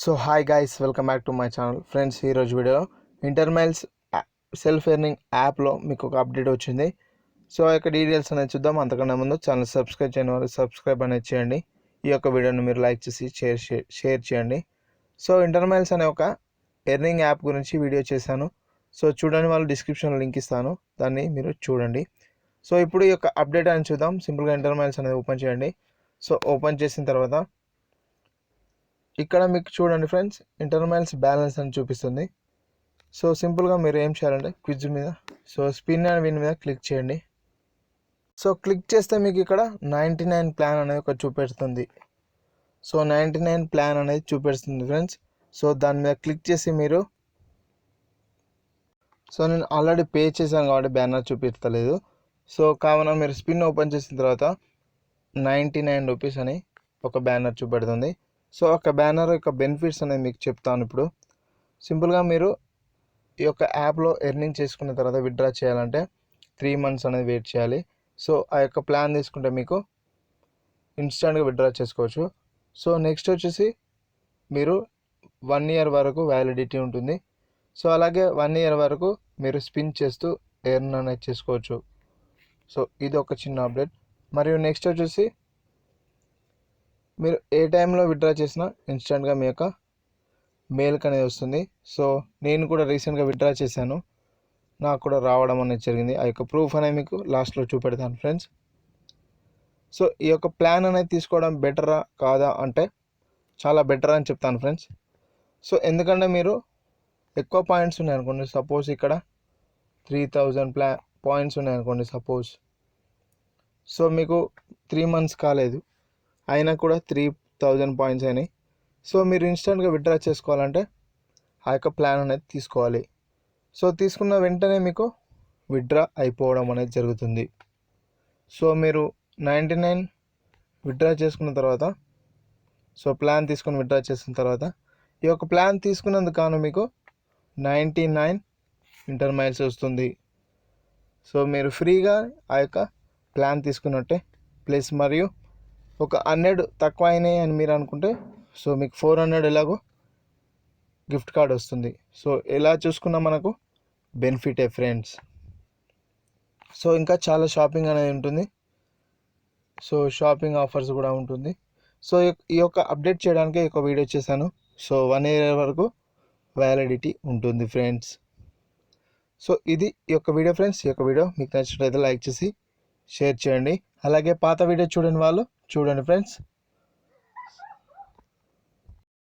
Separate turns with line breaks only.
So hi guys, welcome back to my channel. Friends, ఈరోజు వీడియోలో ఇంటర్మైల్స్ self earning యాప్లో మీకు ఒక అప్డేట్ వచ్చింది. సో ఆ యొక్క డీటెయిల్స్ అనేది చూద్దాం. అంతకన్నా ముందు ఛానల్ సబ్స్క్రైబ్ చేయని వాళ్ళు సబ్స్క్రైబ్ అనేది చేయండి. ఈ యొక్క వీడియోని మీరు లైక్ చేసి షేర్ చేయండి. సో ఇంటర్మైల్స్ అనే ఒక ఎర్నింగ్ యాప్ గురించి వీడియో చేశాను. సో చూడని వాళ్ళు డిస్క్రిప్షన్లో లింక్ ఇస్తాను, దాన్ని మీరు చూడండి. సో ఇప్పుడు ఈ యొక్క అప్డేట్ అని చూద్దాం. సింపుల్గా ఇంటర్మైల్స్ అనేది ఓపెన్ చేయండి. సో ఓపెన్ చేసిన తర్వాత ఇక్కడ మీకు చూడండి ఫ్రెండ్స్, ఇంటర్మైల్స్ బ్యాలెన్స్ అని చూపిస్తుంది. సో సింపుల్గా మీరు ఏం చేయాలంటే క్విజ్ మీద స్పిన్ అండ్ విన్ మీద క్లిక్ చేయండి. సో క్లిక్ చేస్తే మీకు ఇక్కడ 99 ప్లాన్ అనేది ఒక చూపెడుతుంది. సో 99 ప్లాన్ అనేది చూపెడుతుంది ఫ్రెండ్స్. సో దాని మీద క్లిక్ చేసి మీరు నేను ఆల్రెడీ పే చేశాను కాబట్టి బ్యానర్ చూపించలేదు. సో కావున మీరు స్పిన్ ఓపెన్ చేసిన తర్వాత 99 రూపీస్ అని ఒక బ్యానర్ చూపెడుతుంది. సో ఒక బ్యానర్ యొక్క బెనిఫిట్స్ అనేది మీకు చెప్తాను ఇప్పుడు. సింపుల్గా మీరు ఈ యొక్క యాప్లో ఎర్నింగ్ చేసుకున్న తర్వాత విత్డ్రా చేయాలంటే 3 months అనేది వెయిట్ చేయాలి. సో ఆ యొక్క ప్లాన్ తీసుకుంటే మీకు ఇన్స్టాంట్గా విత్డ్రా చేసుకోవచ్చు. సో నెక్స్ట్ వచ్చేసి మీరు 1 year వరకు వ్యాలిడిటీ ఉంటుంది. సో అలాగే 1 year వరకు మీరు స్పిన్ చేస్తూ ఎర్న్ అనేది చేసుకోవచ్చు. సో ఇది ఒక చిన్న అప్డేట్. మరియు నెక్స్ట్ వచ్చేసి మీరు ఏ టైంలో విత్డ్రా చేసినా ఇన్స్టెంట్గా మీ యొక్క మెయిల్కి అనేది వస్తుంది. సో నేను కూడా రీసెంట్గా విత్డ్రా చేశాను, నాకు కూడా రావడం అనేది జరిగింది. ఆ యొక్క ప్రూఫ్ అనేది మీకు లాస్ట్లో చూపెడతాను ఫ్రెండ్స్. సో ఈ యొక్క ప్లాన్ అనేది తీసుకోవడం బెటరా కాదా అంటే చాలా బెటర్ అని చెప్తాను ఫ్రెండ్స్. సో ఎందుకంటే మీరు ఎక్కువ పాయింట్స్ ఉన్నాయనుకోండి, సపోజ్ ఇక్కడ 3000 పాయింట్స్ ఉన్నాయనుకోండి సపోజ్. సో మీకు 3 months కాలేదు, అయినా కూడా 3000 పాయింట్స్ అయినాయి. సో మీరు ఇన్స్టెంట్గా విత్డ్రా చేసుకోవాలంటే ఆ యొక్క ప్లాన్ అనేది తీసుకోవాలి. సో తీసుకున్న వెంటనే మీకు విత్డ్రా అయిపోవడం అనేది జరుగుతుంది. సో మీరు 99 విత్డ్రా చేసుకున్న తర్వాత, సో ప్లాన్ తీసుకుని విత్డ్రా చేసిన తర్వాత ఈ యొక్క ప్లాన్ తీసుకున్నందుకు కాను మీకు 99 ఇంటర్మైల్స్ వస్తుంది. సో మీరు ఫ్రీగా ఆ యొక్క ప్లాన్ తీసుకున్నట్టే. ప్లస్ మరియు ఒక 100 తక్కువ అయినాయి అని మీరు అనుకుంటే సో మీకు 400 ఎలాగో గిఫ్ట్ కార్డ్ వస్తుంది. సో ఎలా చూసుకున్నా మనకు బెనిఫిటే ఫ్రెండ్స్. సో ఇంకా చాలా షాపింగ్ అనేది ఉంటుంది. సో షాపింగ్ ఆఫర్స్ కూడా ఉంటుంది. సో ఈ యొక్క అప్డేట్ చేయడానికి ఒక వీడియో చేశాను. సో 1 year వరకు వ్యాలిడిటీ ఉంటుంది ఫ్రెండ్స్. సో ఇది ఈ యొక్క వీడియో ఫ్రెండ్స్. ఈ యొక్క వీడియో మీకు నచ్చినట్లయితే లైక్ చేసి షేర్ చేయండి. అలాగే పాత వీడియో చూడని వాళ్ళు చూడండి ఫ్రెండ్స్.